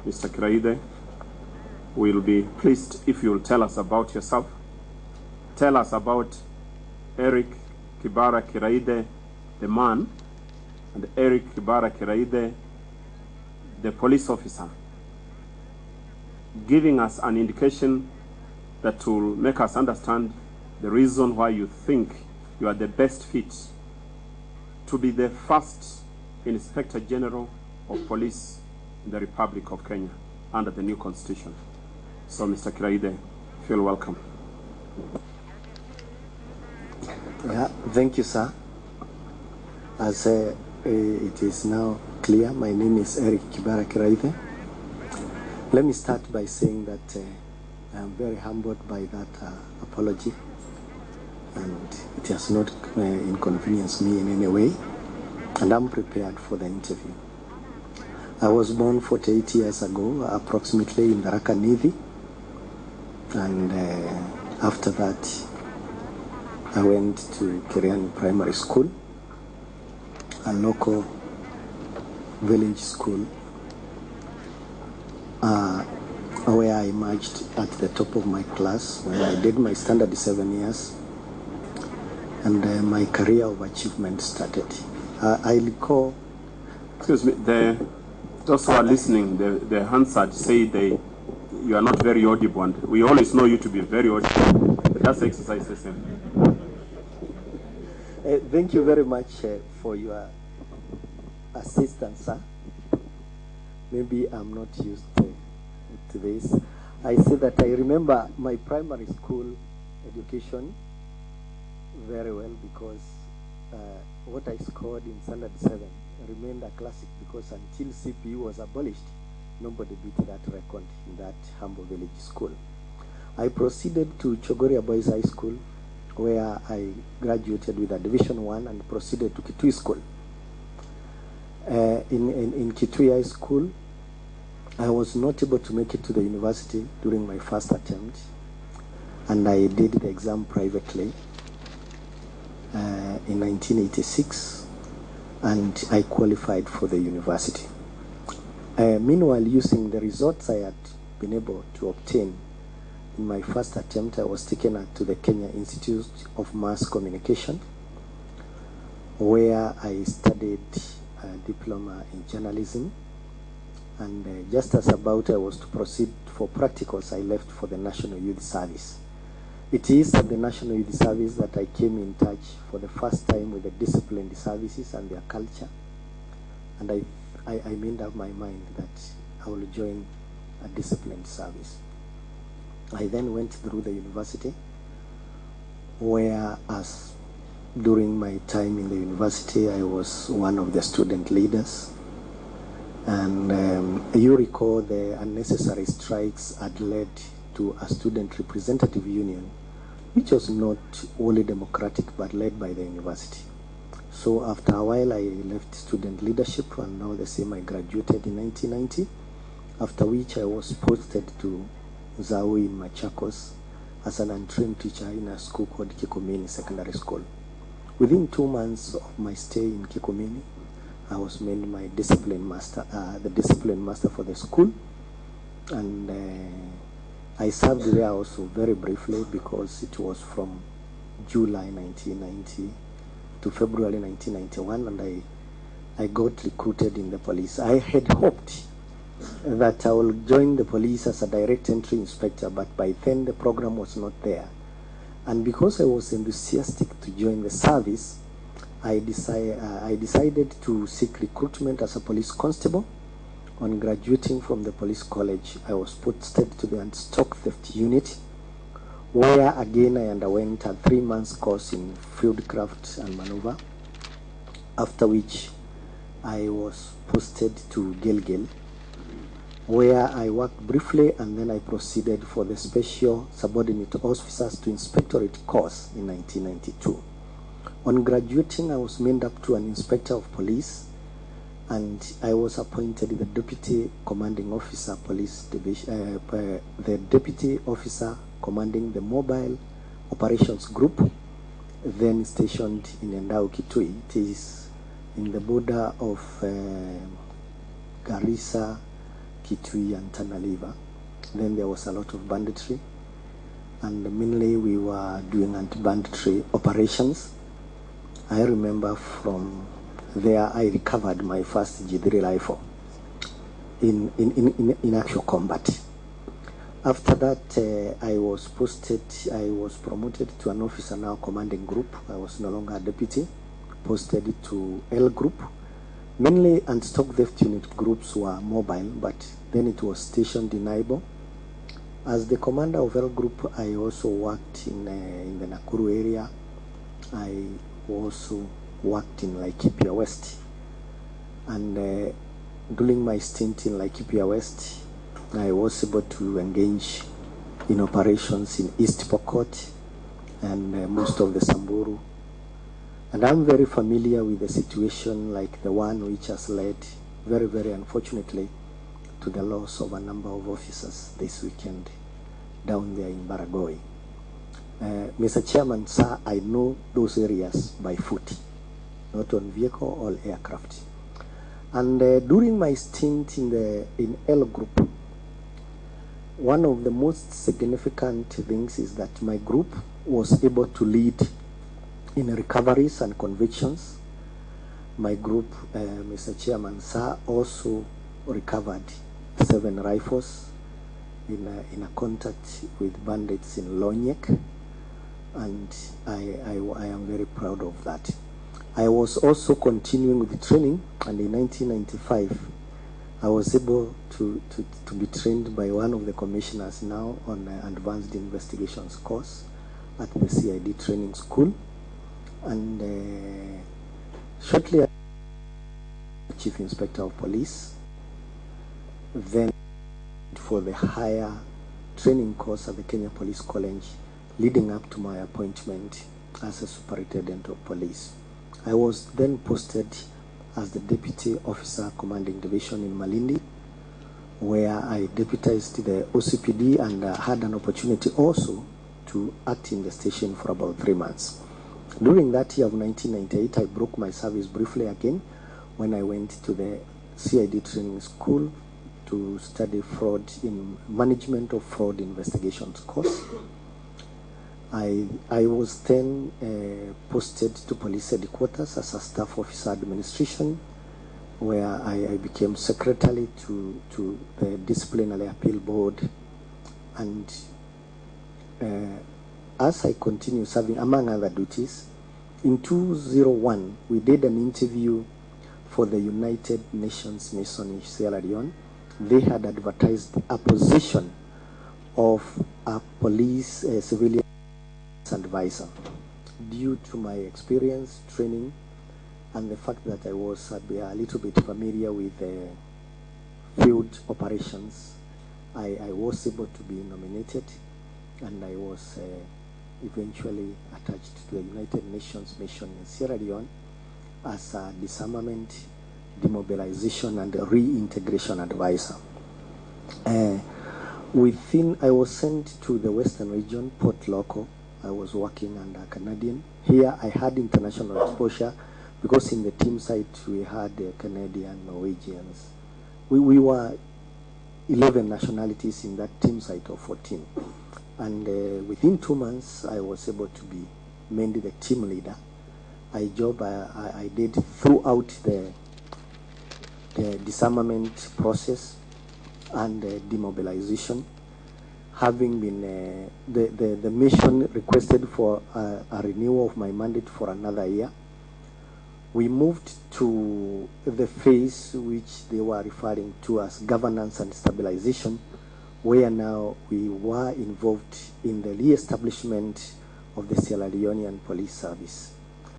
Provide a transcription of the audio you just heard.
Mr. Kiraithe, we'll be pleased if you'll tell us about yourself. Tell us about Eric Kibara Kiraithe, the man, and Eric Kibara Kiraithe, the police officer, giving us an indication that will make us understand the reason why you think you are the best fit to be the first Inspector General of Police in the Republic of Kenya under the new constitution. So, Mr. Kiraithe, feel welcome. Yeah, thank you, sir. As it is now clear, my name is Eric Kibara Kiraithe. Let me start by saying that I am very humbled by that apology, and it has not inconvenienced me in any way, and I'm prepared for the interview. I was born 48 years ago, approximately in Tharaka Nithi, and after that I went to Kiriani Primary School, a local village school, where I emerged at the top of my class, where I did my standard 7 years, and my career of achievement started. I recall... Excuse me, those who are listening, the Hansard say you are not very audible, and we always know you to be very audible. Just exercise the same. Thank you very much for your assistance, sir. Maybe I'm not used to this. I say that I remember my primary school education very well, because what I scored in standard 7 remained a classic, because until CPE was abolished, nobody beat that record in that humble village school. I proceeded to Chogoria Boys High School, where I graduated with a Division 1 and proceeded to Kitui School. In Kitui High School, I was not able to make it to the university during my first attempt, and I did the exam privately in 1986, and I qualified for the university. Meanwhile, using the results I had been able to obtain in my first attempt, I was taken to the Kenya Institute of Mass Communication, where I studied a diploma in journalism. And just as about I was to proceed for practicals, I left for the National Youth Service. It is at the National Youth Service that I came in touch for the first time with the disciplined services and their culture. And I made up my mind that I will join a disciplined service. I then went through the university, where as during my time in the university, I was one of the student leaders. And you recall the unnecessary strikes had led to a student representative union, which was not wholly democratic, but led by the university. So after a while, I left student leadership, and now the same I graduated in 1990, after which I was posted to Zawi in Machakos as an untrained teacher in a school called Kikomini Secondary School. Within 2 months of my stay in Kikomini, I was made my discipline master, the discipline master for the school, and I served there also very briefly, because it was from July 1990 to February 1991, and I got recruited in the police. I had hoped that I will join the police as a direct entry inspector, but by then the program was not there. And because I was enthusiastic to join the service, I decided to seek recruitment as a police constable. On graduating from the police college, I was posted to the stock theft unit, where again I underwent a 3-month course in fieldcraft and maneuver, after which I was posted to Gilgil, where I worked briefly, and then I proceeded for the Special Subordinate Officers to Inspectorate course in 1992. On graduating, I was made up to an inspector of police, and I was appointed the Deputy Commanding Officer Police Division, the Deputy Officer commanding the Mobile Operations Group, then stationed in Endau Kitui. It is in the border of Garissa Kitui and Tana River. Then there was a lot of banditry, and mainly we were doing anti-banditry operations. I remember from there I recovered my first G3 rifle in actual combat. After that, I was promoted to an officer now commanding group. I was no longer a deputy, posted to L group. Mainly anti-stock theft unit groups were mobile, but then it was stationed in Aibo. As the commander of L group, I also worked in the Nakuru area. I also worked in Laikipia West. And during my stint in Laikipia West, I was able to engage in operations in East Pokot and most of the Samburu. And I'm very familiar with the situation like the one which has led, very, very unfortunately, to the loss of a number of officers this weekend down there in Baragoi. Mr. Chairman, sir, I know those areas by foot, not on vehicle or aircraft. And during my stint in L Group, one of the most significant things is that my group was able to lead in recoveries and convictions. My group, Mr. Chairman, sir, also recovered 7 rifles in a contact with bandits in Lonyek, and I am very proud of that. I was also continuing with training, and in 1995, I was able to be trained by one of the commissioners now on an advanced investigations course at the CID training school. And shortly after, Chief Inspector of Police, then for the higher training course at the Kenya Police College, leading up to my appointment as a superintendent of police. I was then posted as the Deputy Officer Commanding Division in Malindi, where I deputized the OCPD and had an opportunity also to act in the station for about 3 months. During that year of 1998, I broke my service briefly again when I went to the CID training school to study fraud in management of fraud investigations course. I was then posted to police headquarters as a staff officer administration, where I became secretary to the disciplinary appeal board. And as I continue serving, among other duties, in 2001, we did an interview for the United Nations Mission in Sierra Leone. They had advertised a position of a police civilian advisor. Due to my experience, training, and the fact that I was a little bit familiar with field operations, I was able to be nominated, and I was eventually attached to the United Nations Mission in Sierra Leone as a disarmament, demobilization, and reintegration advisor. I was sent to the Western region, Port Loko. I was working under Canadian. Here I had international exposure because in the team site we had Canadian, Norwegians. We were 11 nationalities in that team site of 14. And within 2 months, I was able to be made the team leader. A job I did throughout the disarmament process and demobilization. Having been the mission requested for a renewal of my mandate for another year, we moved to the phase which they were referring to as governance and stabilization, where now we were involved in the re-establishment of the Sierra Leonean Police Service.